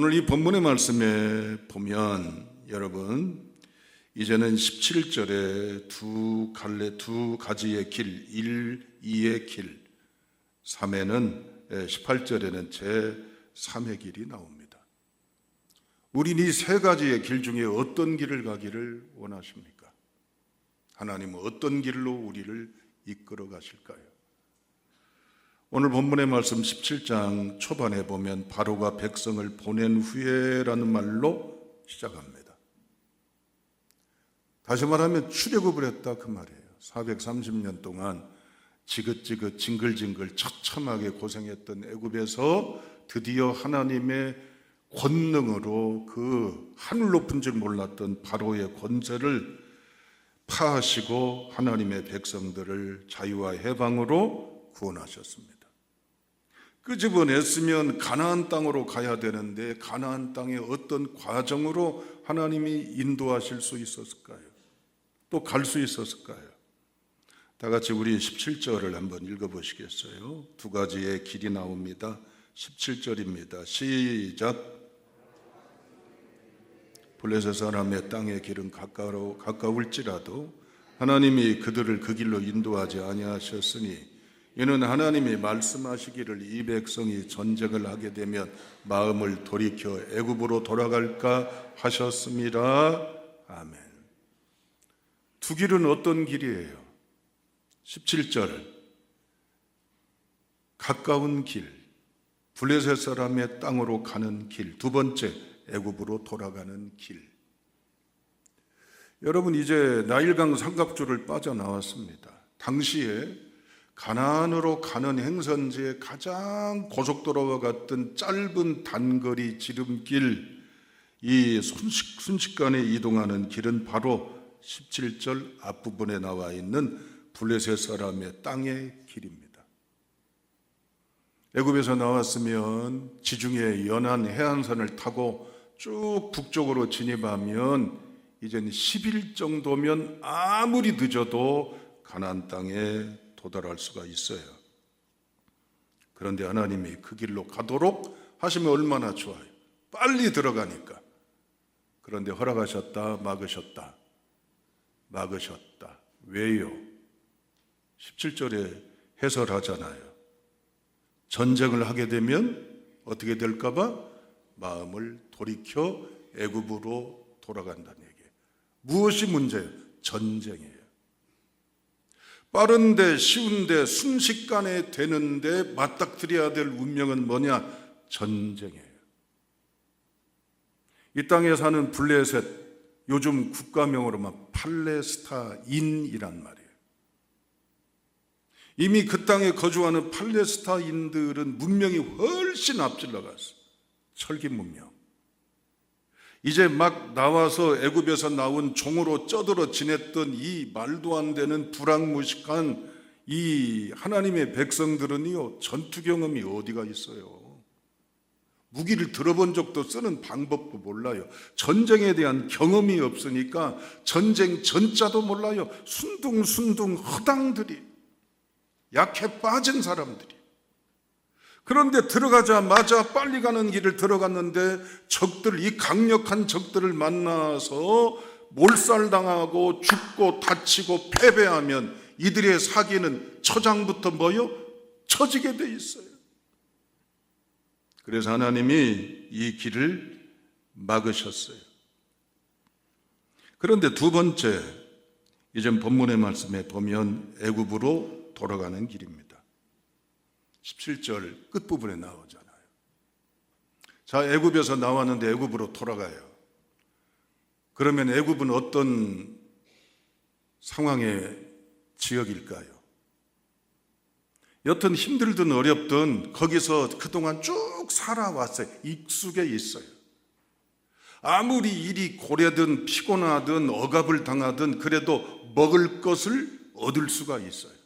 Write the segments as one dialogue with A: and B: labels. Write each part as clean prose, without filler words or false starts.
A: 오늘 이 본문의 말씀에 보면 여러분 이제는 17절에 두 가지의 길, 1, 2의 길, 18절에는 제3의 길이 나옵니다. 우린 이 세 가지의 길 중에 어떤 길을 가기를 원하십니까? 하나님은 어떤 길로 우리를 이끌어 가실까요? 오늘 본문의 말씀 17장 초반에 보면 바로가 백성을 보낸 후에라는 말로 시작합니다. 다시 말하면 출애굽을 했다 그 말이에요. 430년 동안 지긋지긋 징글징글 처참하게 고생했던 애굽에서 드디어 하나님의 권능으로 그 하늘 높은 줄 몰랐던 바로의 권세를 파하시고 하나님의 백성들을 자유와 해방으로 구원하셨습니다. 끄집어냈으면 가나안 땅으로 가야 되는데 가나안 땅에 어떤 과정으로 하나님이 인도하실 수 있었을까요? 또 갈 수 있었을까요? 다 같이 우리 17절을 한번 읽어보시겠어요? 두 가지의 길이 나옵니다. 17절입니다. 시작. 블레셋 사람의 땅의 길은 가까울지라도 하나님이 그들을 그 길로 인도하지 아니하셨으니 이는 하나님이 말씀하시기를 이 백성이 전쟁을 하게 되면 마음을 돌이켜 애굽으로 돌아갈까 하셨습니다. 아멘. 두 길은 어떤 길이에요? 17절 가까운 길, 블레셋 사람의 땅으로 가는 길. 두 번째, 애굽으로 돌아가는 길. 여러분 이제 나일강 삼각주를 빠져나왔습니다. 당시에 가나안으로 가는 행선지의 가장 고속도로와 같은 짧은 단거리 지름길, 이 순식간에 이동하는 길은 바로 17절 앞부분에 나와 있는 블레셋 사람의 땅의 길입니다. 애굽에서 나왔으면 지중해 연안 해안선을 타고 쭉 북쪽으로 진입하면 이제는 10일 정도면 아무리 늦어도 가나안 땅에 도달할 수가 있어요. 그런데 하나님이 그 길로 가도록 하시면 얼마나 좋아요. 빨리 들어가니까. 그런데 허락하셨다, 막으셨다. 왜요? 17절에 해설하잖아요. 전쟁을 하게 되면 어떻게 될까 봐 마음을 돌이켜 애굽으로 돌아간다는 얘기예요. 무엇이 문제예요? 전쟁이에요. 빠른데 쉬운데 순식간에 되는데 맞닥뜨려야 될 운명은 뭐냐? 전쟁이에요. 이 땅에 사는 블레셋, 요즘 국가명으로만 팔레스타인이란 말이에요. 이미 그 땅에 거주하는 팔레스타인들은 문명이 훨씬 앞질러 갔어요. 철기 문명. 이제 막 나와서 애굽에서 나온 종으로 쩌들어 지냈던 이 말도 안 되는 불황무식한 이 하나님의 백성들은요, 전투 경험이 어디가 있어요? 무기를 들어본 적도 쓰는 방법도 몰라요. 전쟁에 대한 경험이 없으니까 전쟁 전자도 몰라요. 순둥순둥 허당들이, 약해 빠진 사람들이. 그런데 들어가자마자 빨리 가는 길을 들어갔는데 이 강력한 적들을 만나서 몰살당하고 죽고 다치고 패배하면 이들의 사기는 처장부터 처지게 돼 있어요. 그래서 하나님이 이 길을 막으셨어요. 그런데 두 번째, 이전 본문의 말씀에 보면 애굽으로 돌아가는 길입니다. 17절 끝부분에 나오잖아요. 자, 애굽에서 나왔는데 애굽으로 돌아가요. 그러면 애굽은 어떤 상황의 지역일까요? 여튼 힘들든 어렵든 거기서 그동안 쭉 살아왔어요. 익숙해 있어요. 아무리 일이 고래든 피곤하든 억압을 당하든 그래도 먹을 것을 얻을 수가 있어요.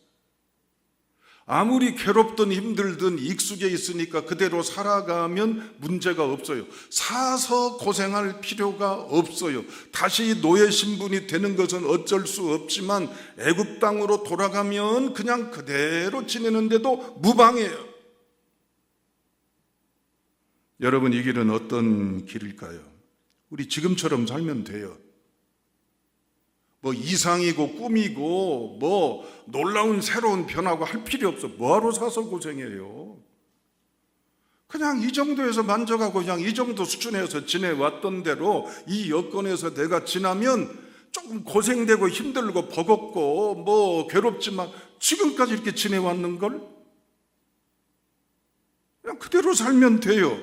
A: 아무리 괴롭든 힘들든 익숙해 있으니까 그대로 살아가면 문제가 없어요. 사서 고생할 필요가 없어요. 다시 노예 신분이 되는 것은 어쩔 수 없지만 애굽 땅으로 돌아가면 그냥 그대로 지내는데도 무방해요. 여러분, 이 길은 어떤 길일까요? 우리 지금처럼 살면 돼요. 뭐 이상이고 꿈이고 뭐 놀라운 새로운 변화고 할 필요 없어. 뭐하러 사서 고생해요? 그냥 이 정도에서 만족하고 그냥 이 정도 수준에서 지내왔던 대로 이 여건에서 내가 지나면 조금 고생되고 힘들고 버겁고 뭐 괴롭지만 지금까지 이렇게 지내왔는 걸 그냥 그대로 살면 돼요.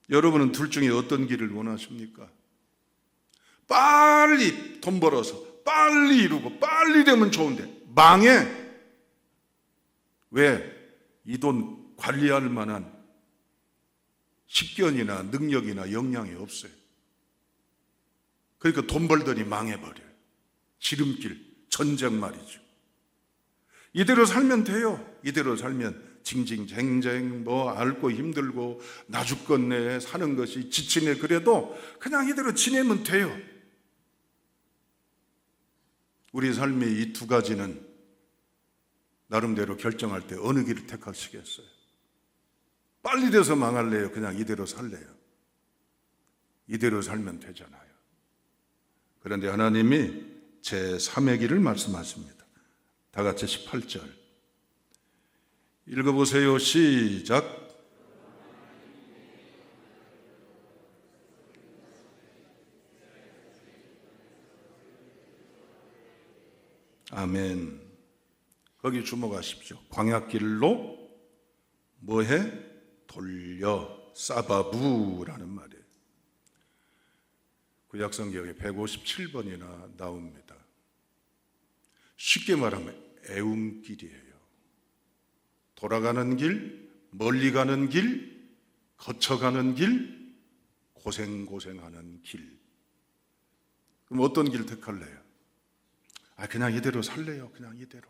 A: 여러분은 둘 중에 어떤 길을 원하십니까? 빨리 돈 벌어서 빨리 이루고 빨리 되면 좋은데 망해. 왜? 이 돈 관리할 만한 식견이나 능력이나 역량이 없어요. 그러니까 돈 벌더니 망해버려요. 지름길, 전쟁 말이죠. 이대로 살면 돼요. 이대로 살면 징징쟁쟁 뭐 앓고 힘들고 나 죽겠네 사는 것이 지치네 그래도 그냥 이대로 지내면 돼요. 우리 삶의 이 두 가지는 나름대로 결정할 때 어느 길을 택하시겠어요? 빨리 돼서 망할래요? 그냥 이대로 살래요? 이대로 살면 되잖아요. 그런데 하나님이 제3의 길을 말씀하십니다. 다 같이 18절 읽어보세요. 시작. 아멘. 거기 주목하십시오. 광야길로 뭐해? 돌려 사바부라는 말이에요. 구약성경에 157번이나 나옵니다. 쉽게 말하면 애움길이에요. 돌아가는 길, 멀리 가는 길, 거쳐가는 길, 고생하는 길. 그럼 어떤 길 택할래요? 그냥 이대로 살래요. 그냥 이대로.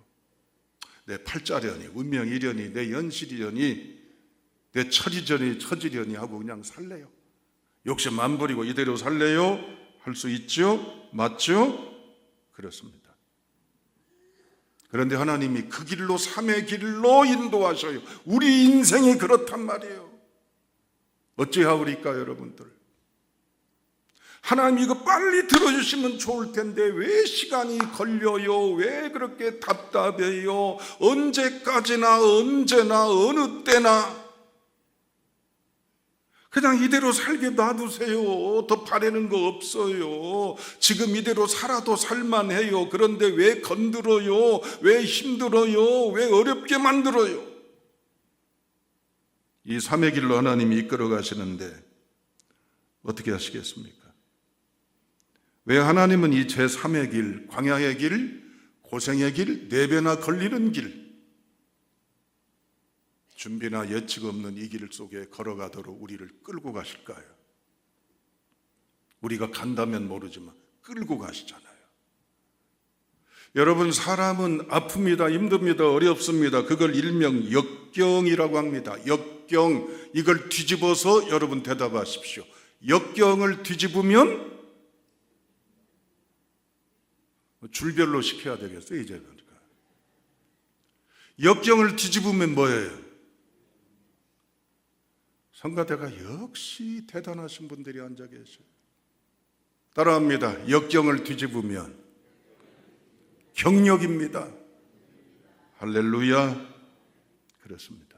A: 내 팔자려니, 운명이려니, 내 연실이려니, 내 처지려니 하고 그냥 살래요. 욕심 안 부리고 이대로 살래요? 할 수 있죠? 맞죠? 그렇습니다. 그런데 하나님이 그 길로, 삶의 길로 인도하셔요. 우리 인생이 그렇단 말이에요. 어찌하오리까 여러분들? 하나님 이거 빨리 들어주시면 좋을 텐데 왜 시간이 걸려요? 왜 그렇게 답답해요? 언제까지나 언제나 어느 때나 그냥 이대로 살게 놔두세요. 더 바라는 거 없어요. 지금 이대로 살아도 살만해요. 그런데 왜 건드려요? 왜 힘들어요? 왜 어렵게 만들어요? 이 삶의 길로 하나님이 이끌어 가시는데 어떻게 하시겠습니까? 왜 하나님은 이 제3의 길, 광야의 길, 고생의 길, 4배나 걸리는 길, 준비나 예측 없는 이 길 속에 걸어가도록 우리를 끌고 가실까요? 우리가 간다면 모르지만 끌고 가시잖아요. 여러분, 사람은 아픕니다, 힘듭니다, 어렵습니다. 그걸 일명 역경이라고 합니다. 역경, 이걸 뒤집어서 여러분 대답하십시오. 역경을 뒤집으면 줄별로 시켜야 되겠어요, 이제. 그러니까 역경을 뒤집으면 뭐예요? 성가대가 역시 대단하신 분들이 앉아 계셔요. 따라합니다. 역경을 뒤집으면 경력입니다. 할렐루야. 그렇습니다.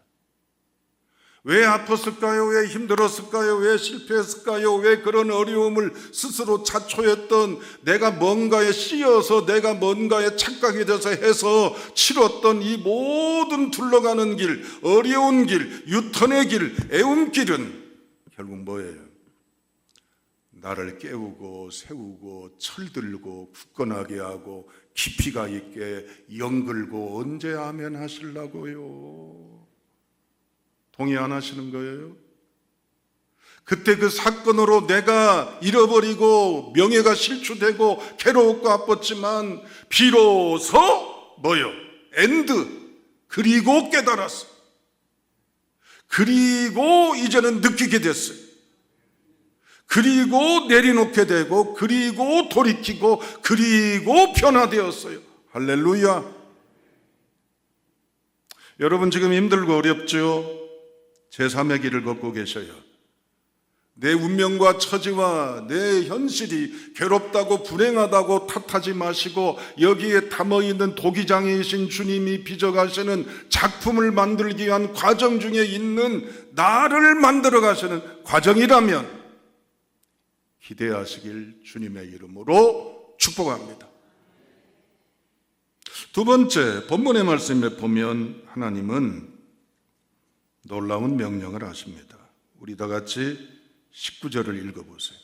A: 왜 아팠을까요? 왜 힘들었을까요? 왜 실패했을까요? 왜 그런 어려움을 스스로 자초했던, 내가 뭔가에 씌어서 내가 뭔가에 착각이 돼서 해서 치렀던 이 모든 둘러가는 길, 어려운 길, 유턴의 길, 애움길은 결국 뭐예요? 나를 깨우고 세우고 철들고 굳건하게 하고 깊이가 있게 연글고 언제 아멘 하시려고요? 동의 안 하시는 거예요? 그때 그 사건으로 내가 잃어버리고 명예가 실추되고 괴로웠고 아팠지만 비로소 뭐요? 엔드. 그리고 깨달았어. 그리고 이제는 느끼게 됐어요. 그리고 내려놓게 되고 그리고 돌이키고 그리고 변화되었어요. 할렐루야. 여러분 지금 힘들고 어렵죠? 제3의 길을 걷고 계셔요. 내 운명과 처지와 내 현실이 괴롭다고 불행하다고 탓하지 마시고 여기에 담아있는 도기장이신 주님이 빚어가시는 작품을 만들기 위한 과정 중에 있는 나를 만들어 가시는 과정이라면 기대하시길 주님의 이름으로 축복합니다. 두 번째, 본문의 말씀에 보면 하나님은 놀라운 명령을 하십니다. 우리 다 같이 19절을 읽어보세요.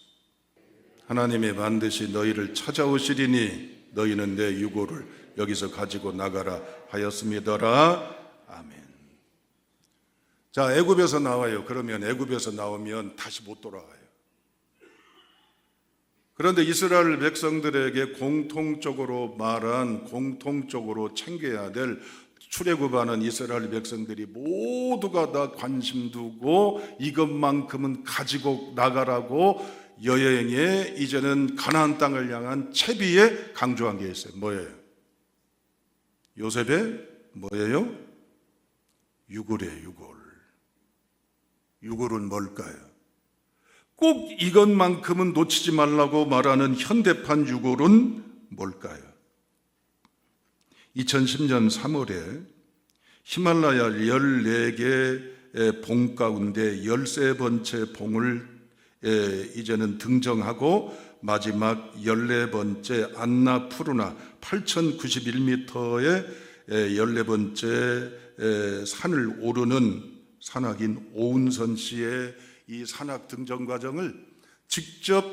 A: 하나님이 반드시 너희를 찾아오시리니 너희는 내 유고를 여기서 가지고 나가라 하였음이더라. 아멘. 자, 애굽에서 나와요. 그러면 애굽에서 나오면 다시 못 돌아와요. 그런데 이스라엘 백성들에게 공통적으로 말한, 공통적으로 챙겨야 될 출애굽하는 이스라엘 백성들이 모두가 다 관심 두고 이것만큼은 가지고 나가라고 여행에 이제는 가나안 땅을 향한 채비에 강조한 게 있어요. 뭐예요? 요셉의 뭐예요? 유골이에요. 유골. 유골은 뭘까요? 꼭 이것만큼은 놓치지 말라고 말하는 현대판 유골은 뭘까요? 2010년 3월에 히말라야 14개 봉 가운데 13번째 봉을 이제는 등정하고 마지막 14번째 안나푸르나 8091m의 14번째 산을 오르는 산악인 오은선 씨의 이 산악 등정 과정을 직접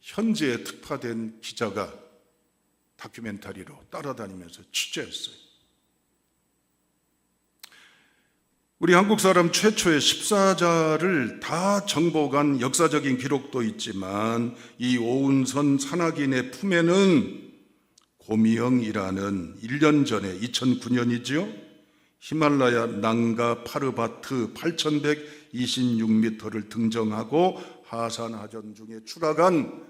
A: 현지에 특파된 기자가 다큐멘터리로 따라다니면서 취재했어요. 우리 한국 사람 최초의 14자를 다 정복한 역사적인 기록도 있지만 이 오은선 산악인의 품에는 고미영이라는 1년 전에 2009년이죠. 히말라야 난가 파르바트 8126m를 등정하고 하산하전 중에 추락한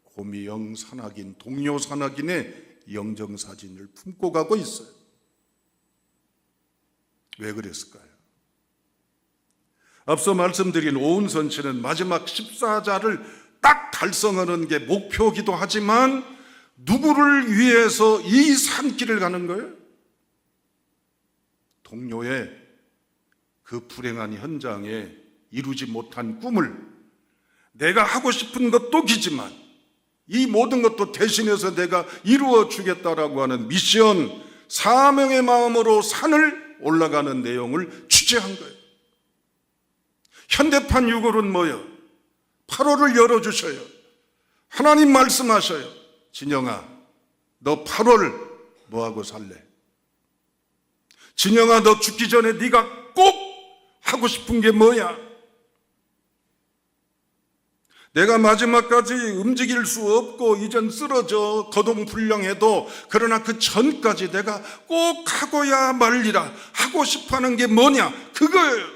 A: 고미영 산악인, 동료 산악인의 영정사진을 품고 가고 있어요. 왜 그랬을까요? 앞서 말씀드린 오은선 씨는 마지막 14자를 딱 달성하는 게 목표이기도 하지만 누구를 위해서 이 산길을 가는 거예요? 동료의 그 불행한 현장에 이루지 못한 꿈을 내가 하고 싶은 것도 기지만 이 모든 것도 대신해서 내가 이루어 주겠다라고 하는 미션, 사명의 마음으로 산을 올라가는 내용을 취재한 거예요. 현대판 유골은 뭐예요? 8월을 열어주셔요. 하나님 말씀하셔요. 진영아, 너 8월 뭐하고 살래? 진영아, 너 죽기 전에 네가 꼭 하고 싶은 게 뭐야? 내가 마지막까지 움직일 수 없고 이젠 쓰러져 거동불량해도 그러나 그 전까지 내가 꼭 하고야 말리라 하고 싶어하는 게 뭐냐? 그거예요.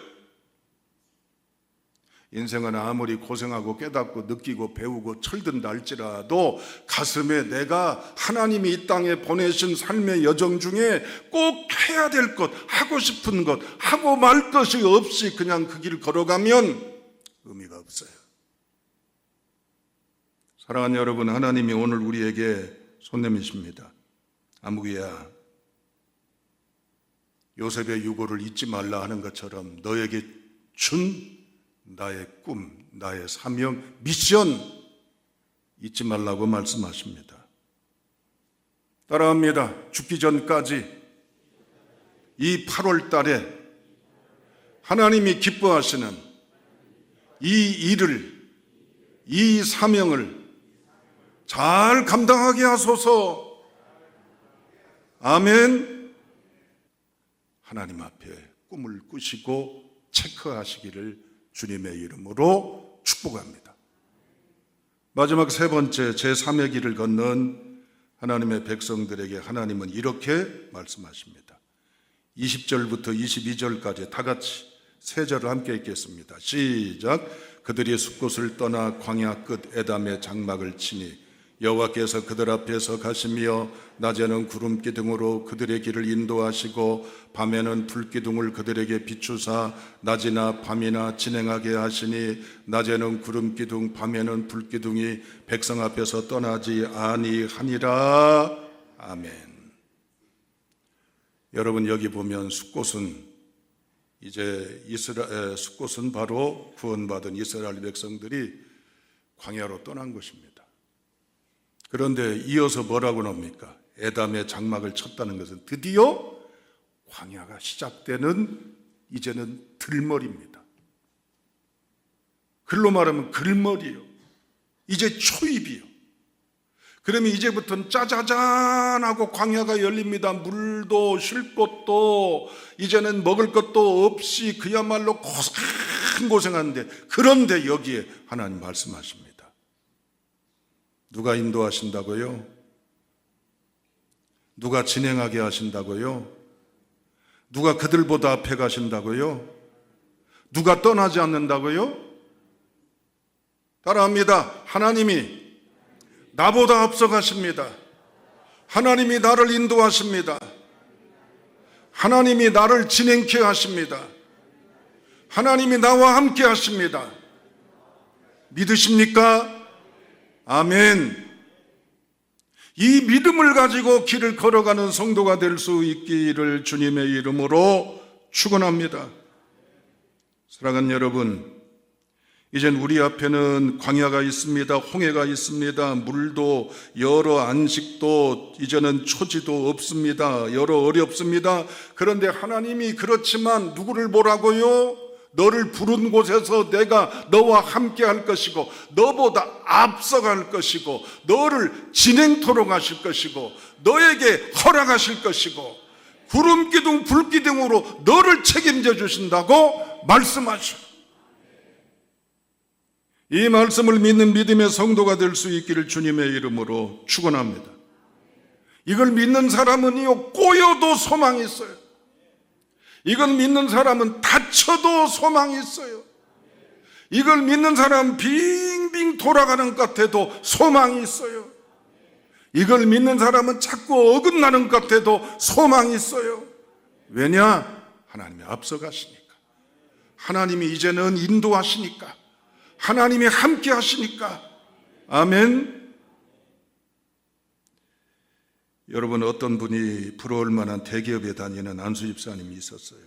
A: 인생은 아무리 고생하고 깨닫고 느끼고 배우고 철든다 할지라도 가슴에 내가 하나님이 이 땅에 보내신 삶의 여정 중에 꼭 해야 될 것, 하고 싶은 것, 하고 말 것이 없이 그냥 그 길 걸어가면 의미가 없어요. 사랑하는 여러분, 하나님이 오늘 우리에게 손 내미십니다. 아무개야, 요셉의 유고를 잊지 말라 하는 것처럼 너에게 준 나의 꿈, 나의 사명, 미션 잊지 말라고 말씀하십니다. 따라합니다. 죽기 전까지 이 8월 달에 하나님이 기뻐하시는 이 일을, 이 사명을 잘 감당하게 하소서. 아멘. 하나님 앞에 꿈을 꾸시고 체크하시기를 주님의 이름으로 축복합니다. 마지막 세 번째, 제3의 길을 걷는 하나님의 백성들에게 하나님은 이렇게 말씀하십니다. 20절부터 22절까지 다 같이 세 절을 함께 읽겠습니다. 시작. 그들이 숲곳을 떠나 광야 끝 에담의 장막을 치니 여호와께서 그들 앞에서 가시며 낮에는 구름 기둥으로 그들의 길을 인도하시고 밤에는 불 기둥을 그들에게 비추사 낮이나 밤이나 진행하게 하시니 낮에는 구름 기둥 밤에는 불 기둥이 백성 앞에서 떠나지 아니하니라. 아멘. 여러분, 여기 보면 숫곳은 이제 숫곳은 바로 구원받은 이스라엘 백성들이 광야로 떠난 것입니다. 그런데 이어서 뭐라고 나옵니까? 에담의 장막을 쳤다는 것은 드디어 광야가 시작되는 이제는 들머리입니다. 글로 말하면 글머리요. 이제 초입이요. 그러면 이제부터는 짜자잔 하고 광야가 열립니다. 물도 쉴 곳도 이제는 먹을 것도 없이 그야말로 고생하는데, 그런데 여기에 하나님 말씀하십니다. 누가 인도하신다고요? 누가 진행하게 하신다고요? 누가 그들보다 앞에 가신다고요? 누가 떠나지 않는다고요? 따라합니다. 하나님이 나보다 앞서 가십니다. 하나님이 나를 인도하십니다. 하나님이 나를 진행케 하십니다. 하나님이 나와 함께 하십니다. 믿으십니까? 아멘. 이 믿음을 가지고 길을 걸어가는 성도가 될 수 있기를 주님의 이름으로 축원합니다. 사랑하는 여러분, 이젠 우리 앞에는 광야가 있습니다. 홍해가 있습니다. 물도 여러 안식도 이제는 초지도 없습니다. 여러 어렵습니다. 그런데 하나님이 그렇지만 누구를 보라고요? 너를 부른 곳에서 내가 너와 함께 할 것이고 너보다 앞서갈 것이고 너를 진행토록 하실 것이고 너에게 허락하실 것이고 구름기둥 불기둥으로 너를 책임져 주신다고 말씀하셔. 이 말씀을 믿는 믿음의 성도가 될 수 있기를 주님의 이름으로 축원합니다. 이걸 믿는 사람은요, 꼬여도 소망이 있어요. 이걸 믿는 사람은 다쳐도 소망이 있어요. 이걸 믿는 사람은 빙빙 돌아가는 것 같아도 소망이 있어요. 이걸 믿는 사람은 자꾸 어긋나는 것 같아도 소망이 있어요. 왜냐? 하나님이 앞서가시니까. 하나님이 이제는 인도하시니까. 하나님이 함께 하시니까. 아멘. 여러분, 어떤 분이 부러울 만한 대기업에 다니는 안수 집사님이 있었어요.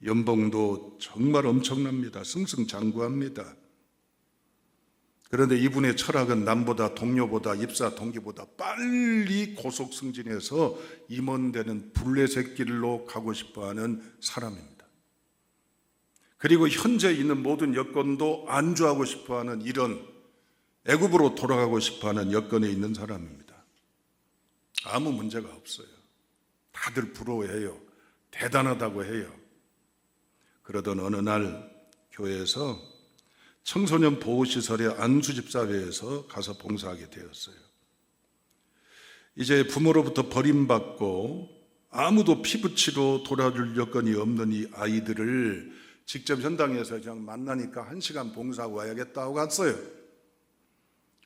A: 연봉도 정말 엄청납니다. 승승장구합니다. 그런데 이분의 철학은 남보다 동료보다 입사 동기보다 빨리 고속 승진해서 임원되는 블레셋 길로 가고 싶어하는 사람입니다. 그리고 현재 있는 모든 여건도 안주하고 싶어하는 이런 애굽으로 돌아가고 싶어하는 여건에 있는 사람입니다. 아무 문제가 없어요. 다들 부러워해요. 대단하다고 해요. 그러던 어느 날 교회에서 청소년 보호시설의 안수집사회에서 가서 봉사하게 되었어요. 이제 부모로부터 버림받고 아무도 피부치로 돌아줄 여건이 없는 이 아이들을 직접 현장에서 그냥 만나니까 1시간 봉사하고 와야겠다고 갔어요.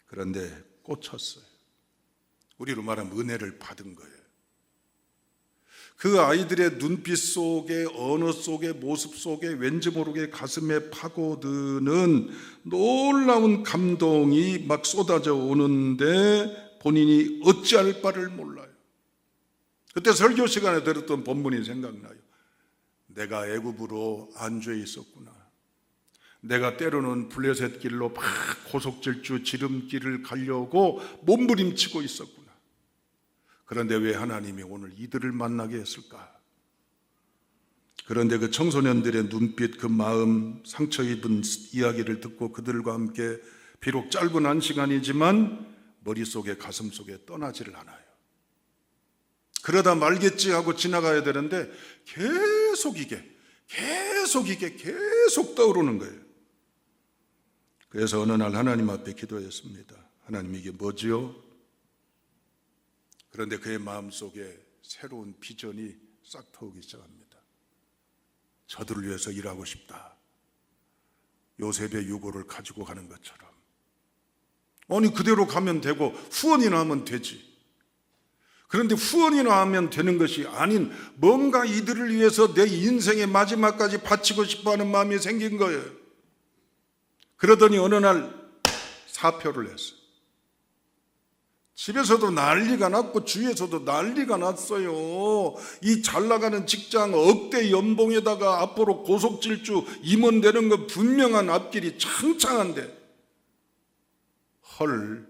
A: 그런데 꽂혔어요. 우리로 말하면 은혜를 받은 거예요. 그 아이들의 눈빛 속에, 언어 속에, 모습 속에 왠지 모르게 가슴에 파고드는 놀라운 감동이 막 쏟아져 오는데 본인이 어찌할 바를 몰라요. 그때 설교 시간에 들었던 본문이 생각나요. 내가 애굽으로 안주해 있었구나. 내가 때로는 블레셋 길로 막 고속질주 지름길을 가려고 몸부림치고 있었구나. 그런데 왜 하나님이 오늘 이들을 만나게 했을까? 그런데 그 청소년들의 눈빛, 그 마음, 상처 입은 이야기를 듣고 그들과 함께 비록 짧은 한 시간이지만 머릿속에 가슴속에 떠나지를 않아요. 그러다 말겠지 하고 지나가야 되는데 계속 떠오르는 거예요. 그래서 어느 날 하나님 앞에 기도했습니다. 하나님, 이게 뭐지요? 그런데 그의 마음속에 새로운 비전이 싹 트오기 시작합니다. 저들을 위해서 일하고 싶다. 요셉의 유고를 가지고 가는 것처럼 아니 그대로 가면 되고 후원이나 하면 되지. 그런데 후원이나 하면 되는 것이 아닌 뭔가 이들을 위해서 내 인생의 마지막까지 바치고 싶어하는 마음이 생긴 거예요. 그러더니 어느 날 사표를 했어요. 집에서도 난리가 났고 주위에서도 난리가 났어요. 이 잘나가는 직장 억대 연봉에다가 앞으로 고속질주 임원 되는 건 분명한 앞길이 창창한데 헐,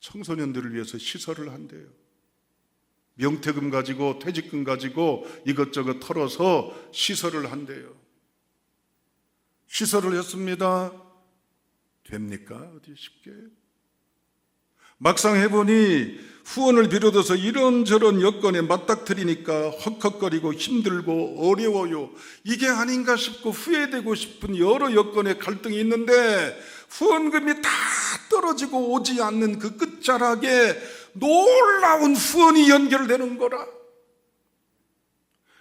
A: 청소년들을 위해서 시설을 한대요. 명퇴금 가지고 퇴직금 가지고 이것저것 털어서 시설을 한대요. 시설을 했습니다. 됩니까? 어디 쉽게? 막상 해보니 후원을 비롯해서 이런저런 여건에 맞닥뜨리니까 헉헉거리고 힘들고 어려워요. 이게 아닌가 싶고 후회되고 싶은 여러 여건의 갈등이 있는데 후원금이 다 떨어지고 오지 않는 그 끝자락에 놀라운 후원이 연결되는 거라.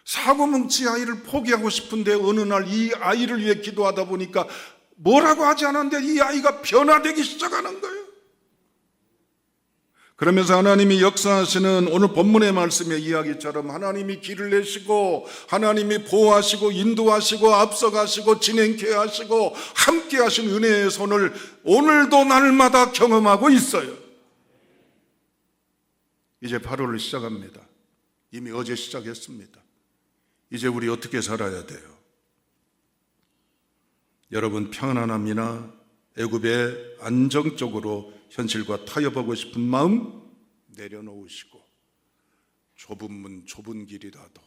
A: 사고뭉치 아이를 포기하고 싶은데 어느 날 이 아이를 위해 기도하다 보니까 뭐라고 하지 않았는데 이 아이가 변화되기 시작하는 거예요. 그러면서 하나님이 역사하시는 오늘 본문의 말씀의 이야기처럼 하나님이 길을 내시고 하나님이 보호하시고 인도하시고 앞서가시고 진행케 하시고 함께 하신 은혜의 손을 오늘도 날마다 경험하고 있어요. 이제 8월을 시작합니다. 이미 어제 시작했습니다. 이제 우리 어떻게 살아야 돼요? 여러분 평안함이나 애굽에 안정적으로 현실과 타협하고 싶은 마음 내려놓으시고 좁은 문 좁은 길이라도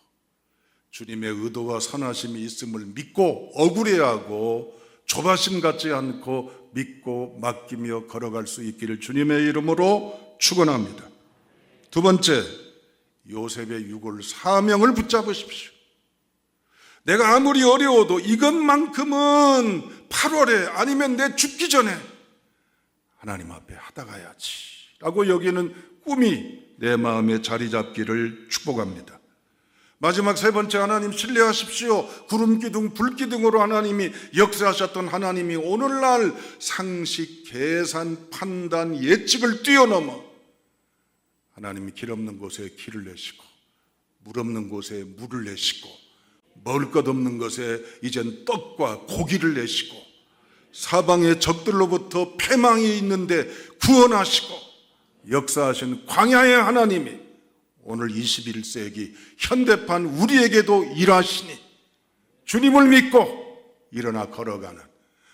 A: 주님의 의도와 선하심이 있음을 믿고 억울해하고 조바심 갖지 않고 믿고 맡기며 걸어갈 수 있기를 주님의 이름으로 축원합니다. 두 번째, 요셉의 유골 사명을 붙잡으십시오. 내가 아무리 어려워도 이것만큼은 8월에 아니면 내 죽기 전에 하나님 앞에 하다 가야지 라고 여기는 꿈이 내 마음에 자리 잡기를 축복합니다. 마지막 세 번째, 하나님 신뢰하십시오. 구름기둥 불기둥으로 하나님이 역사하셨던 하나님이 오늘날 상식, 계산, 판단, 예측을 뛰어넘어 하나님이 길 없는 곳에 길을 내시고 물 없는 곳에 물을 내시고 먹을 것 없는 것에 이젠 떡과 고기를 내시고 사방의 적들로부터 패망이 있는데 구원하시고 역사하신 광야의 하나님이 오늘 21세기 현대판 우리에게도 일하시니 주님을 믿고 일어나 걸어가는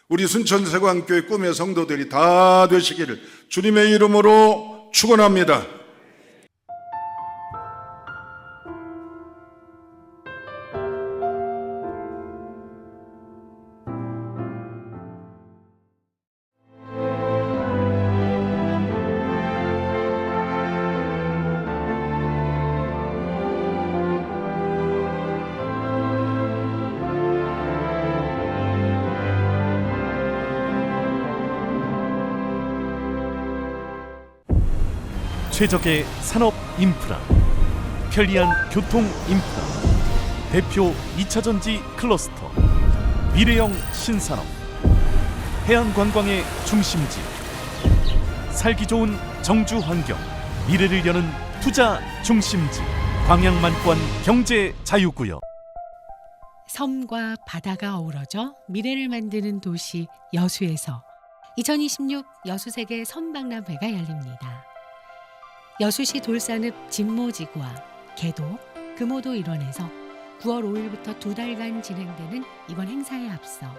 A: 우리 순천세관교회 꿈의 성도들이 다 되시기를 주님의 이름으로 축원합니다.
B: 최적의 산업 인프라, 편리한 교통 인프라, 대표 2차전지 클러스터, 미래형 신산업, 해안관광의 중심지, 살기 좋은 정주 환경, 미래를 여는 투자 중심지, 광양만권 경제 자유구역.
C: 섬과 바다가 어우러져 미래를 만드는 도시 여수에서 2026 여수세계 섬박람회가 열립니다. 여수시 돌산읍 진모지구와 개도, 금오도 일원에서 9월 5일부터 2달간 진행되는 이번 행사에 앞서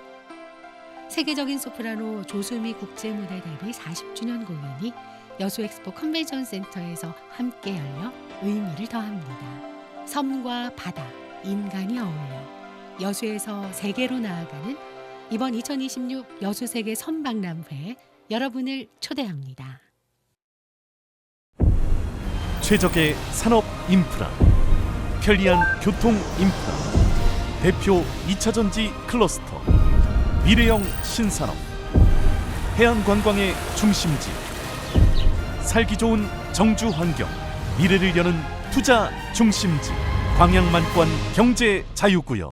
C: 세계적인 소프라노 조수미 국제무대 데뷔 40주년 공연이 여수엑스포 컨벤션 센터에서 함께 열려 의미를 더합니다. 섬과 바다, 인간이 어울려 여수에서 세계로 나아가는 이번 2026 여수세계 섬박람회에 여러분을 초대합니다.
B: 최적의 산업 인프라, 편리한 교통 인프라, 대표 2차전지 클러스터, 미래형 신산업, 해안관광의 중심지, 살기 좋은 정주 환경, 미래를 여는 투자 중심지, 광양만권 경제 자유구역.